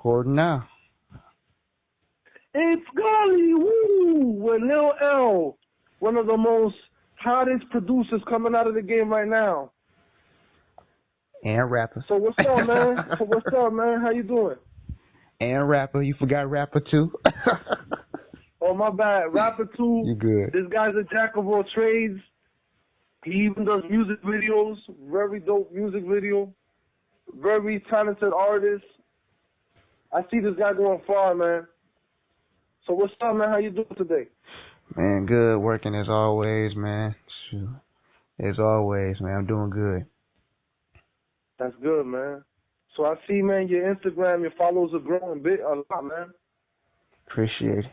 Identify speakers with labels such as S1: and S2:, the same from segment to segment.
S1: Recording now.
S2: It's Golly Woo with Lil L, one of the most hottest producers coming out of the game right now.
S1: And rapper.
S2: So what's up, man? How you doing?
S1: And rapper. You forgot rapper too?
S2: Oh, my bad. Rapper too.
S1: You good.
S2: This guy's a jack of all trades. He even does music videos. Very dope music video. Very talented artist. I see this guy going far, man. So what's up, man? How you doing today?
S1: Man, good. Working as always, man. Shoot. As always, man. I'm doing good.
S2: That's good, man. So I see, man, your Instagram, your followers are growing a lot, man.
S1: Appreciate it.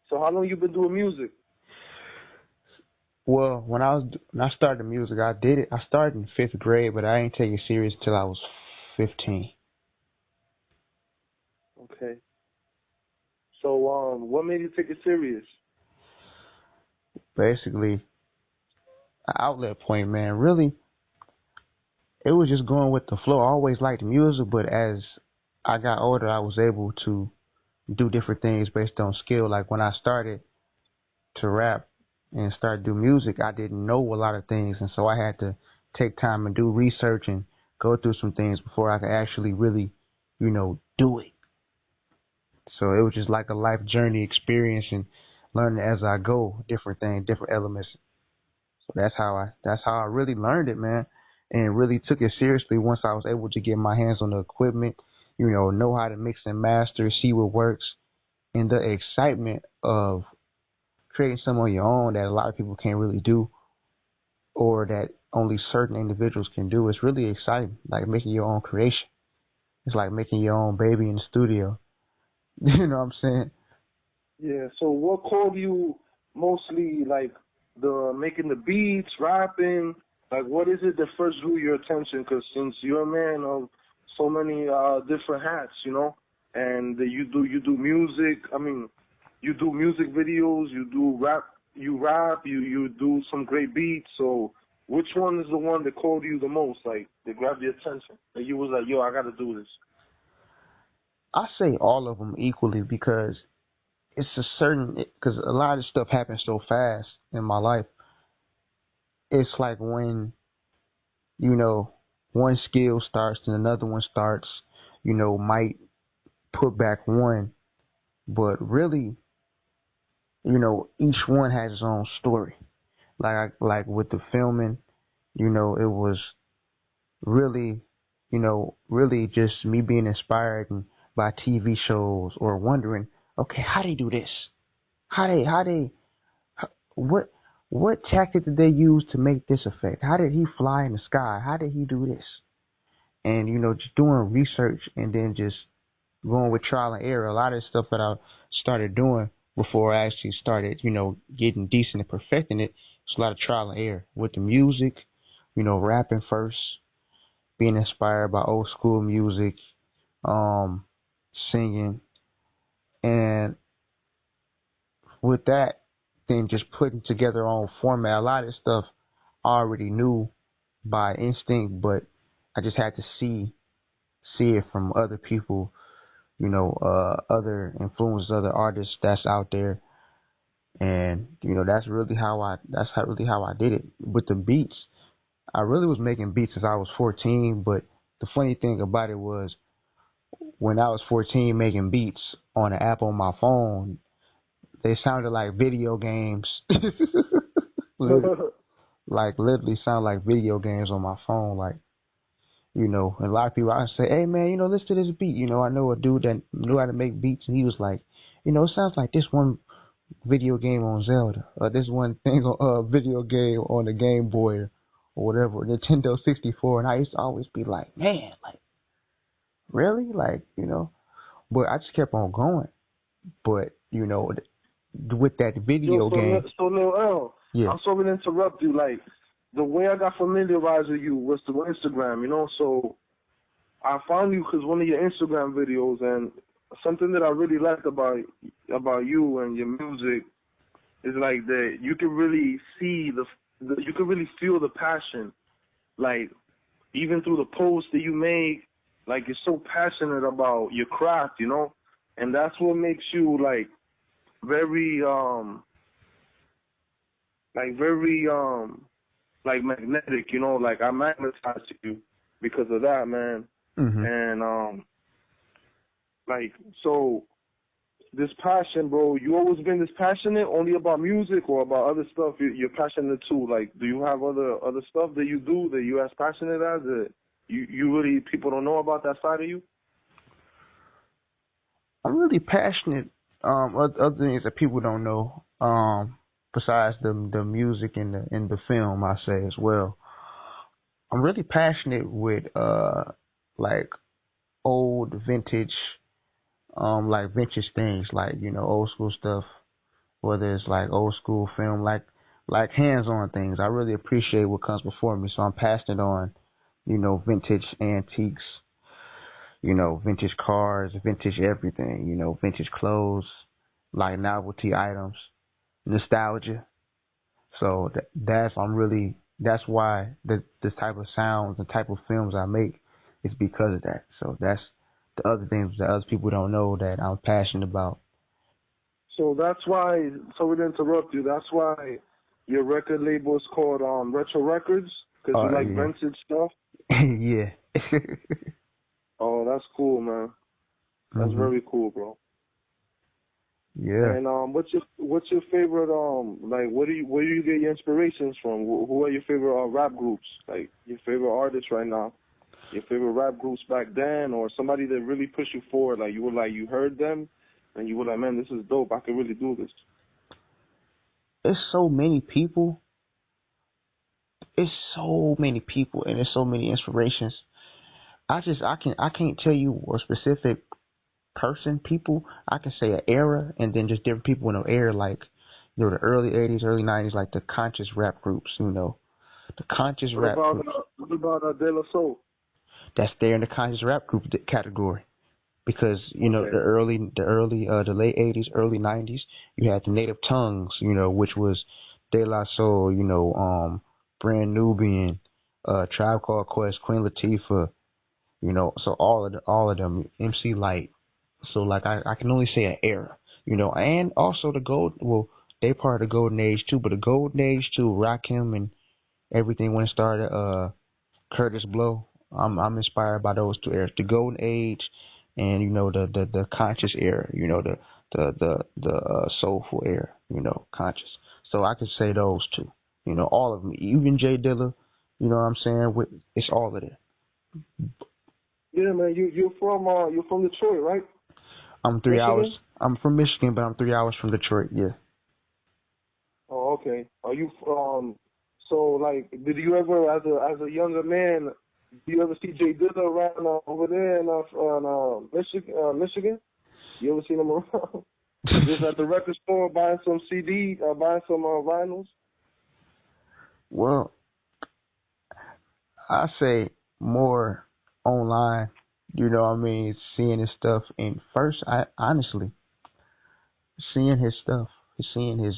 S2: So how long you been doing music?
S1: Well, when I started music, I did it. I started in 5th grade, but I ain't take it serious till I was 15.
S2: Okay. So what made you take it serious?
S1: Basically, an outlet point, man. Really, it was just going with the flow. I always liked music, but as I got older, I was able to do different things based on skill. Like when I started to rap and start do music, I didn't know a lot of things, and so I had to take time and do research and go through some things before I could actually really, do it. So it was just like a life journey experience and learning as I go, different things, different elements. So that's how I really learned it, man, and really took it seriously once I was able to get my hands on the equipment, know how to mix and master, see what works, and the excitement of creating something on your own that a lot of people can't really do, or that only certain individuals can do. It's really exciting, like making your own creation. It's like making your own baby in the studio. You know what I'm saying?
S2: Yeah. So what called you mostly, like the making the beats, rapping? Like what is it that first drew your attention? Because since you're a man of so many different hats, and you do music. I mean, you do music videos, you do rap, you do some great beats. So which one is the one that called you the most, like that grabbed your attention? That you was like, yo, I got to do this.
S1: I say all of them equally because it's because a lot of stuff happens so fast in my life. It's like when, one skill starts and another one starts, might put back one, but really, each one has its own story. Like with the filming, it was really, really just me being inspired by TV shows or wondering, okay, how they do this? What tactic did they use to make this effect? How did he fly in the sky? How did he do this? And, just doing research and then just going with trial and error. A lot of the stuff that I started doing before I actually started, getting decent and perfecting it, it's a lot of trial and error with the music, rapping first, being inspired by old school music, singing, and with that, then just putting together on format. A lot of stuff I already knew by instinct, but I just had to see it from other people, other influences, other artists that's out there, and that's really how I did it with the beats. I really was making beats since I was 14, but the funny thing about it was when I was 14 making beats on an app on my phone, they sounded like video games. literally sound like video games on my phone. Like, and a lot of people, I say, hey man, listen to this beat. I know a dude that knew how to make beats, and he was like, it sounds like this one video game on Zelda, or this one thing on video game on the Game Boy or whatever, Nintendo 64. And I used to always be like, man, like, really? Like, but I just kept on going. But, with that video game.
S2: So Lil L,
S1: yeah.
S2: I'm sorry to interrupt you. Like, the way I got familiarized with you was through Instagram, so I found you because one of your Instagram videos, and something that I really liked about you and your music is like that you can really see you can really feel the passion, like even through the posts that you make, like you're so passionate about your craft, you know, and that's what makes you like very like magnetic, you know, like I magnetize to you because of that, man.
S1: Mhm.
S2: And like so this passion, bro, you always been this passionate only about music or about other stuff you're passionate too? Like, do you have other stuff that you do that you as passionate as that you really people don't know about that side of you?
S1: I'm really passionate. Other things that people don't know. Besides the music and the film, I say as well. I'm really passionate with like old vintage like vintage things, like old school stuff, whether it's like old school film, like hands on things. I really appreciate what comes before me, so I'm passing it on. Vintage antiques, vintage cars, vintage everything, vintage clothes, like novelty items, nostalgia. So that's why the type of sounds and type of films I make is because of that. So that's the other things that other people don't know that I'm passionate about.
S2: So that's why, sorry to interrupt you, that's why your record label is called Retro Records, because you like
S1: Yeah.
S2: vintage stuff?
S1: Yeah.
S2: Oh, that's cool, man. That's
S1: Mhm.
S2: very cool, bro.
S1: Yeah.
S2: And what's your favorite like where do you get your inspirations from? Who are your favorite rap groups? Like your favorite artists right now? Your favorite rap groups back then, or somebody that really pushed you forward? Like you heard them, and you were like, man, this is dope. I could really do this.
S1: It's so many people. It's so many people, and there's so many inspirations. I can't tell you a specific people. I can say an era, and then just different people in an era, like the early '80s, early '90s, like the conscious rap groups. The conscious rap groups.
S2: What about De La Soul?
S1: That's there in the conscious rap group category, because
S2: Okay.
S1: the late '80s, early '90s, you had the Native Tongues, which was De La Soul, Brand Nubian, Tribe Called Quest, Queen Latifah, so all of them, MC Light. So like I can only say an era, and also the gold. Well, they part of the golden age too, but the golden age too, Rakim and everything when it started. Curtis Blow. I'm inspired by those two eras, the golden age, and the conscious era. The soulful era. Conscious. So I could say those two. All of them, even Jay Dilla. You know what I'm saying? It's all of it.
S2: Yeah, man. You're from Detroit, right?
S1: I'm 3 hours.
S2: Michigan?
S1: I'm from Michigan, but I'm 3 hours from Detroit. Yeah.
S2: Oh, okay. Are you so like did you ever as a younger man do you ever see Jay Dilla around over there in Michigan? You ever seen him around? Just at the record store buying some CD, buying some vinyls?
S1: Well, I say more online. What I mean? Seeing his stuff. And first, I honestly seeing his stuff, seeing his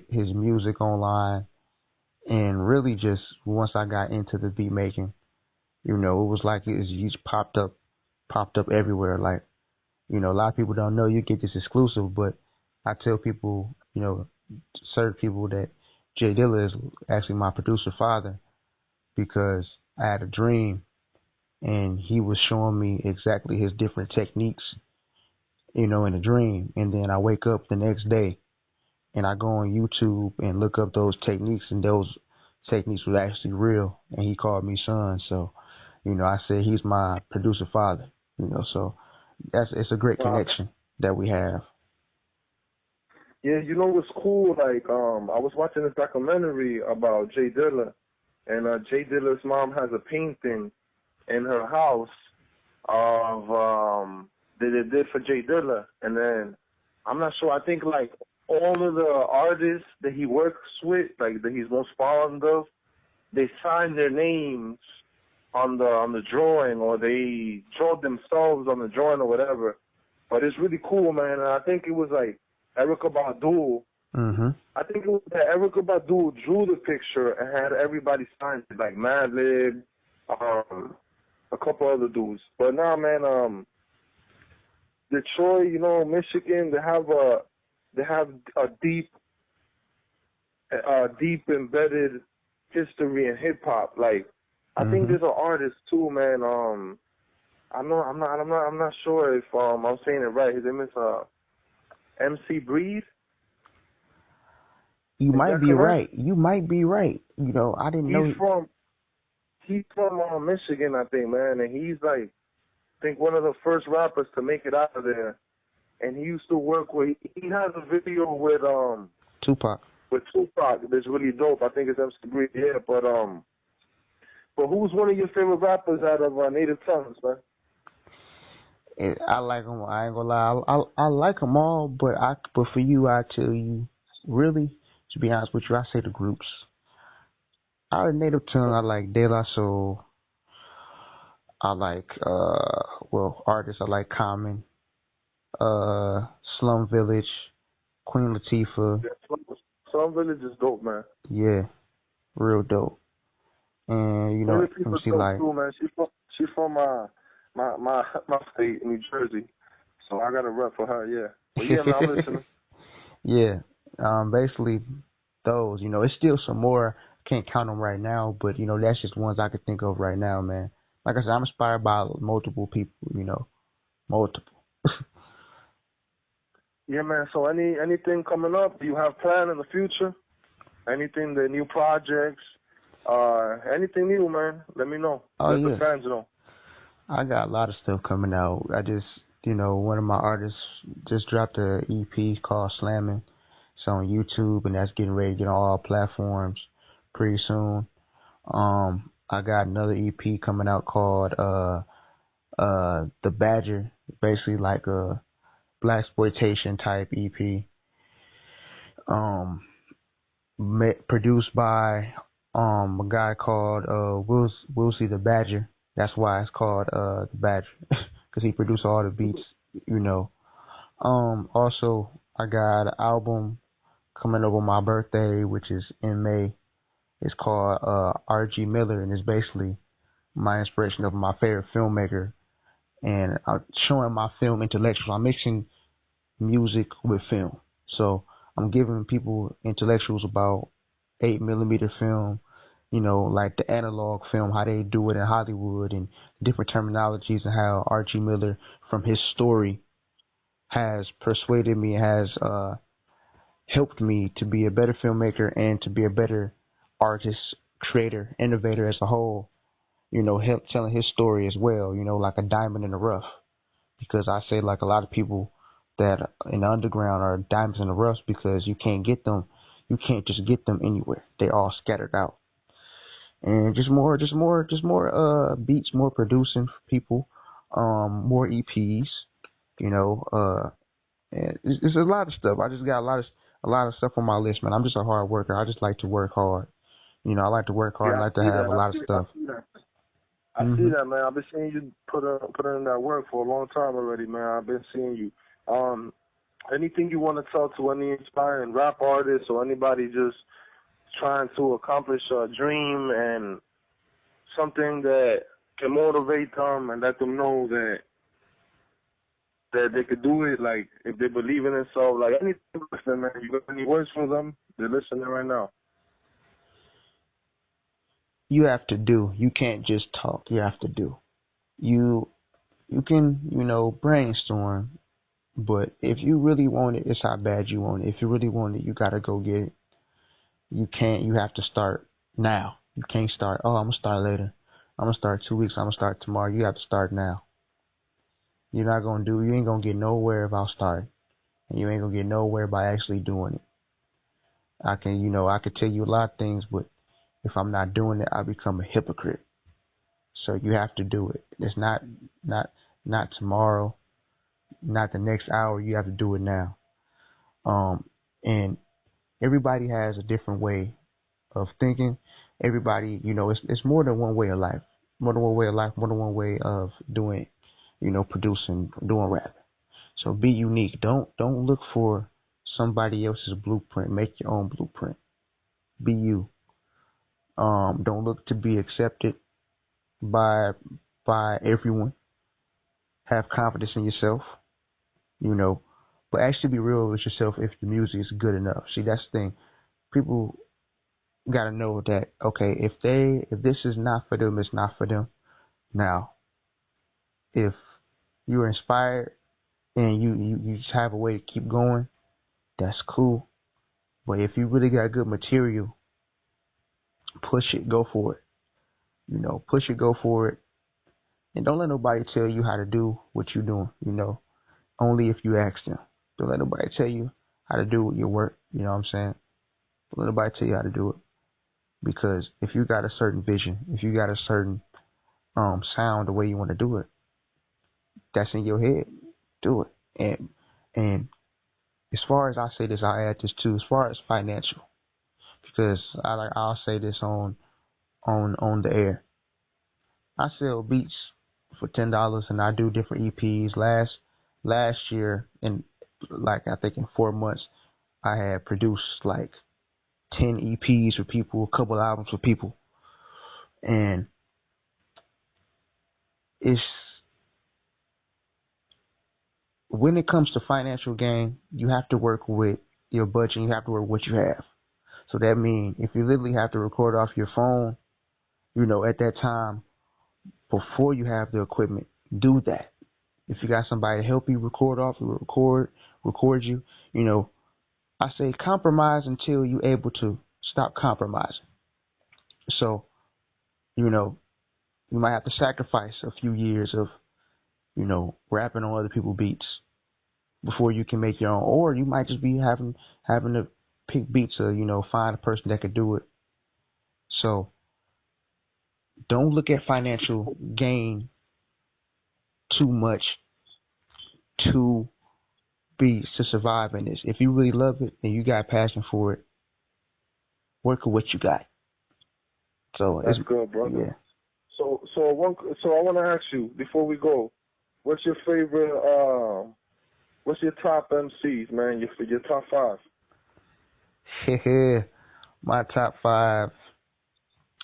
S1: his music online, and really just once I got into the beat making, it was like he just popped up everywhere. Like a lot of people don't know you get this exclusive, but I tell people, certain people that Jay Dilla is actually my producer father, because I had a dream and he was showing me exactly his different techniques, in a dream, and then I wake up the next day and I go on YouTube and look up those techniques, and those techniques were actually real, and he called me son. So, I said he's my producer father. So it's a great
S2: Wow.
S1: connection that we have.
S2: Yeah, you know what's cool? Like I was watching this documentary about Jay Dilla, and Jay Dilla's mom has a painting in her house of that they did for Jay Dilla, and then I'm not sure. I think like all of the artists that he works with, like that he's most fond of, they signed their names on the drawing, or they drew themselves on the drawing or whatever. But it's really cool, man. And I think it was like Erykah Badu.
S1: Mhm.
S2: I think it was that Erykah Badu drew the picture and had everybody sign it, like Madlib, a couple other dudes. But nah, man, Detroit, Michigan, they have a deep embedded history in hip hop. Like, I think there's an artist too, man. I'm not sure if I'm saying it right. His name is MC Breed.
S1: You
S2: Is
S1: might
S2: that
S1: be
S2: correct?
S1: right. You might be right. I didn't know.
S2: He's from Michigan, I think, man, and he's like, I think one of the first rappers to make it out of there. And he used to work with. He has a video with
S1: Tupac.
S2: With Tupac that's really dope. I think it's MC Breed. Yeah, but who's one of your favorite rappers out of Native Tongues, man?
S1: I like them. I ain't gonna lie. I like them all, but for you, I tell you, really, to be honest with you, I say the groups. Out of Native Tongue, I like De La Soul. I like artists. I like Common, Slum Village, Queen Latifah.
S2: Yeah, Slum Village is dope, man.
S1: Yeah, real dope. And
S2: Queen Latifah's
S1: MC
S2: dope
S1: Light.
S2: too, man. She's from my state, New Jersey. So I got a rep for her, yeah. But yeah, man, I'm listening.
S1: Yeah, basically those. It's still some more. Can't count them right now, but that's just ones I could think of right now, man. Like I said, I'm inspired by multiple people. Multiple.
S2: Yeah, man. So anything coming up? Do you have plan in the future? Anything, the new projects? Anything new, man? Let me know.
S1: Oh,
S2: Let
S1: yeah.
S2: the fans know.
S1: I got a lot of stuff coming out. I just, one of my artists just dropped a EP called Slammin'. It's on YouTube, and that's getting ready to get on all platforms pretty soon. I got another EP coming out called The Badger, basically like a blaxploitation type EP. Produced by a guy called Wilsey the Badger. That's why it's called The Badger, because he produced all the beats. Also, I got an album coming up on my birthday, which is in May. It's called R.G. Miller, and it's basically my inspiration of my favorite filmmaker, and I'm showing my film intellectuals. I'm mixing music with film, so I'm giving people intellectuals about 8mm film, like the analog film, how they do it in Hollywood, and different terminologies, and how R.G. Miller, from his story, has persuaded me, has helped me to be a better filmmaker and to be a better artist, creator, innovator as a whole. Help telling his story as well, like a diamond in the rough. Because I say, like, a lot of people that in the underground are diamonds in the rough because you can't get them. You can't just get them anywhere. They're all scattered out. And just more beats, more producing for people, more EPs, and it's a lot of stuff. I just got a lot of stuff on my list, man. I'm just a hard worker. I just like to work hard. I like to work hard.
S2: Yeah,
S1: I like to have a lot of stuff.
S2: I see that, man. I've been seeing you put in that work for a long time already, man. I've been seeing you. Anything you want to tell to any inspiring rap artists or anybody just trying to accomplish a dream and something that can motivate them and let them know that they could do it, like if they believe in themselves, like anything, listen, man. You got any words for them? They're listening right now.
S1: You have to do. You can't just talk. You have to do. You can, brainstorm, but if you really want it, it's how bad you want it. If you really want it, you gotta go get it. You can't. You have to start now. You can't start. Oh, I'm gonna start later. I'm gonna start 2 weeks. I'm gonna start tomorrow. You have to start now. You ain't gonna get nowhere without starting, and you ain't gonna get nowhere by actually doing it. I could tell you a lot of things, but if I'm not doing it, I become a hypocrite. So you have to do it. It's not tomorrow, not the next hour. You have to do it now. And everybody has a different way of thinking. Everybody, it's more than one way of life. More than one way of life. More than one way of doing, producing, doing rap. So be unique. Don't look for somebody else's blueprint. Make your own blueprint. Be you. Don't look to be accepted by by everyone. Have confidence in yourself, you know, but actually be real with yourself if the music is good enough. See, that's the thing. People got to know that, okay, if this is not for them, it's not for them. Now, if you're inspired and you just have a way to keep going, that's cool. But if you really got good material, push it, go for it. Push it, go for it. And don't let nobody tell you how to do what you're doing, only if you ask them. Don't let nobody tell you how to do your work, you know what I'm saying? Don't let nobody tell you how to do it. Because if you got a certain vision, if you got a certain sound the way you want to do it, that's in your head. Do it. And as far as I say this, I'll add this too, as far as financial. Because I'll say this on the air. I sell beats for $10 and I do different EPs. Last year, in I think in 4 months, I had produced like 10 EPs for people, a couple albums for people. And it's when it comes to financial gain, you have to work with your budget, you have to work with what you have. So that means if you literally have to record off your phone, at that time, before you have the equipment, do that. If you got somebody to help you record off, record you, I say compromise until you're able to stop compromising. So, you might have to sacrifice a few years of, rapping on other people's beats before you can make your own. Or you might just be having to pick beats or, find a person that could do it. So don't look at financial gain too much to survive in this. If you really love it and you got passion for it, work with what you got. So
S2: that's good, brother.
S1: Yeah.
S2: So I want to ask you before we go, what's your favorite? What's your top MCs, man? Your top 5.
S1: My top 5.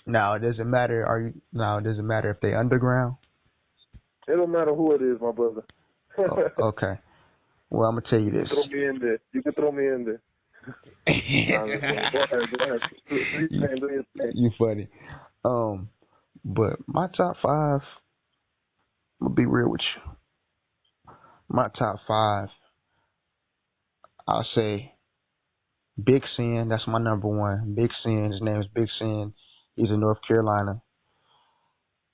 S1: Now it doesn't matter. It doesn't matter if they underground.
S2: It don't matter who it is, my brother.
S1: Okay. Well, I'm gonna tell you this.
S2: Throw me in there. You can throw me in there. Go ahead.
S1: You funny. But my top 5, I'm gonna be real with you. My top 5, I'll say Big Sin. That's my number 1. Big Sin. His name is Big Sin. He's in North Carolina.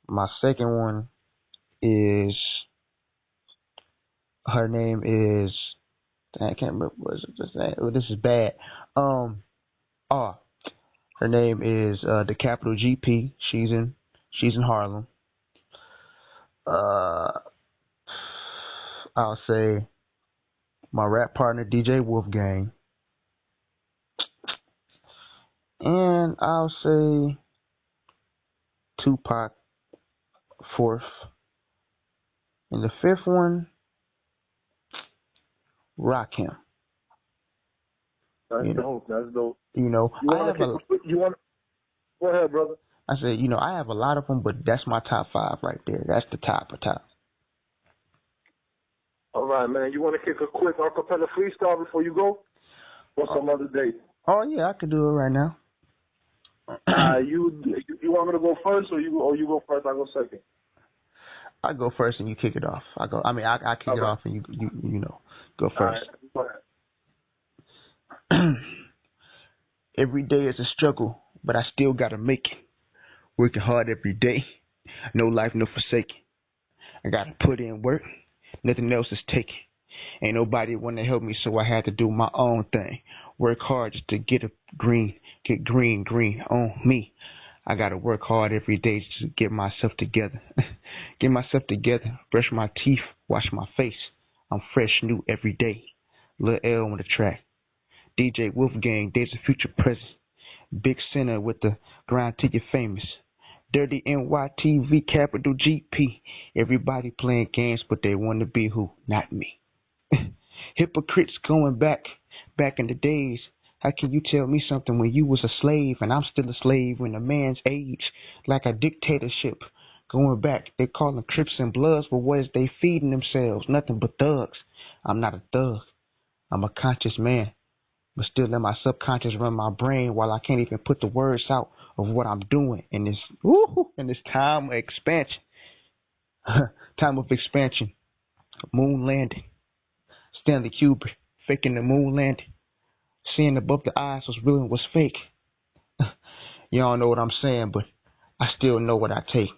S1: My second one is, her name is, I can't remember what is it. Oh, this is bad. Her name is the Capital GP. She's in Harlem. I'll say my rap partner DJ Wolfgang, and I'll say Tupac 4th, and the 5th one, Rakim.
S2: That's dope. That's dope.
S1: You want
S2: Go ahead, brother.
S1: I said, I have a lot of them, but that's my top 5 right there. That's the top of top.
S2: All right, man. You want to kick a quick acapella freestyle before you go? Or some other day?
S1: Oh yeah, I could do it right now.
S2: You want me to go first, or you go first? I go second.
S1: I go first and you kick it off. I kick it off and you go first.
S2: All right, go ahead.
S1: Every day is a struggle, but I still gotta make it. Working hard every day, no life, no forsaking. I gotta put in work, nothing else is taken. Ain't nobody want to help me, so I had to do my own thing. Work hard just to get green on me. I gotta work hard every day to get myself together. Brush my teeth, wash my face. I'm fresh new every day. Lil L on the track. DJ Wolfgang, days of future present. Big Sinner with the grind till you're famous. Dirty NYTV, Capital GP. Everybody playing games, but they want to be who? Not me. Hypocrites going back in the days. How can you tell me something when you was a slave and I'm still a slave in a man's age? Like a dictatorship Going back, they call them Crips and Bloods, but what is they feeding themselves? Nothing but thugs. I'm not a thug. I'm a conscious man, but still let my subconscious run my brain while I can't even put the words out of what I'm doing in this time of expansion. Time of expansion. Moon landing. Stanley Kubrick faking the moon landing. Seeing above the eyes was real and was fake. Y'all know what I'm saying, but I still know what I take.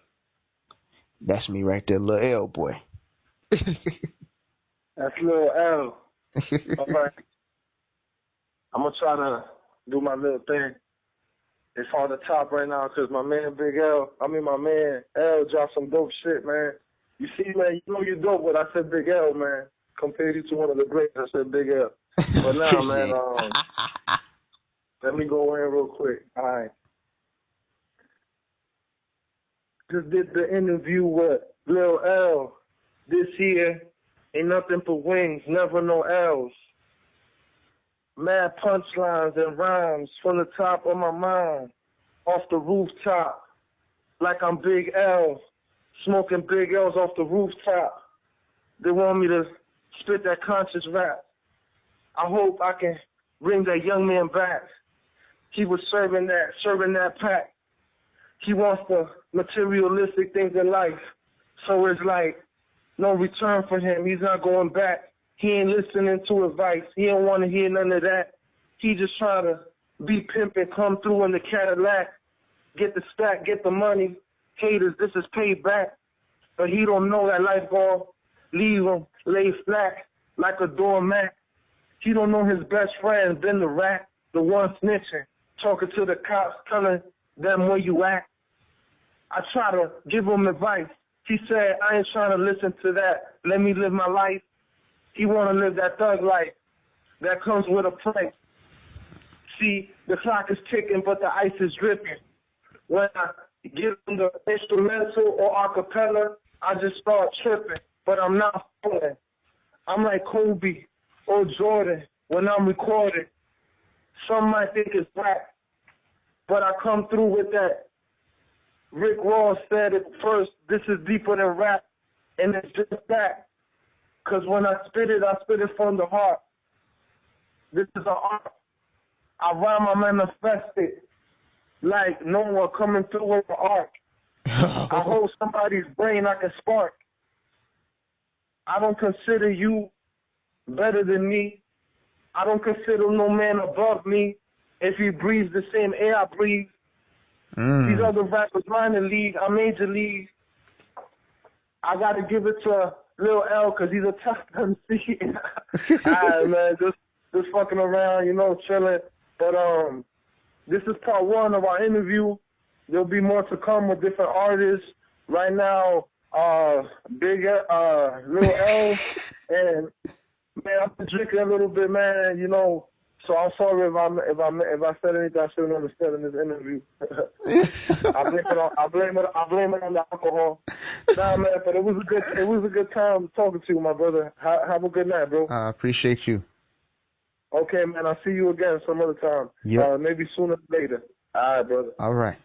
S1: That's me right there, Lil L, boy.
S2: That's Lil L. All right. I'm going to try to do my little thing. It's on the top right now because my man my man L dropped some dope shit, man. You see, man, you know you're dope, but I said Big L, man. Compared you to one of the greats, I said Big L. But now, man, let me go in real quick. All right. Just did the interview with Lil L this year. Ain't nothing but wings, never no L's. Mad punchlines and rhymes from the top of my mind. Off the rooftop, like I'm Big L. Smoking Big L's off the rooftop. They want me to spit that conscious rap. I hope I can bring that young man back. He was serving that pack. He wants the materialistic things in life. So it's like no return for him. He's not going back. He ain't listening to advice. He don't want to hear none of that. He just trying to be pimping, come through in the Cadillac, get the stack, get the money. Haters, this is payback. But he don't know that life gon' leave him lay flat like a doormat. He don't know his best friend been the rat, the one snitching, talking to the cops, telling them where you at. I try to give him advice. He said, I ain't trying to listen to that. Let me live my life. He want to live that thug life that comes with a price. See, the clock is ticking, but the ice is dripping. When I give him the instrumental or acapella, I just start tripping, but I'm not falling. I'm like Kobe or Jordan when I'm recording. Some might think it's whack, but I come through with that. Rick Ross said it first, this is deeper than rap, and it's just that. Because when I spit it from the heart. This is an art. I rhyme, I manifest it. Like Noah coming through with the ark. I hold somebody's brain like a spark. I don't consider you better than me. I don't consider no man above me. If he breathes the same air I breathe. These other rappers minor league, I'm major league. I got to give it to Lil L because he's a tough MC. Alright, man, just fucking around, chilling. But this is part one of our interview. There'll be more to come with different artists. Right now, Lil L, and man, I'm drinking a little bit, man. So I'm sorry if I said anything I shouldn't have said in this interview. I blame it on the alcohol. Nah, man, but it was a good time talking to you, my brother. Have a good night, bro.
S1: I appreciate you.
S2: Okay, man. I'll see you again some other time.
S1: Yeah.
S2: Maybe sooner or later. All right, brother.
S1: All right.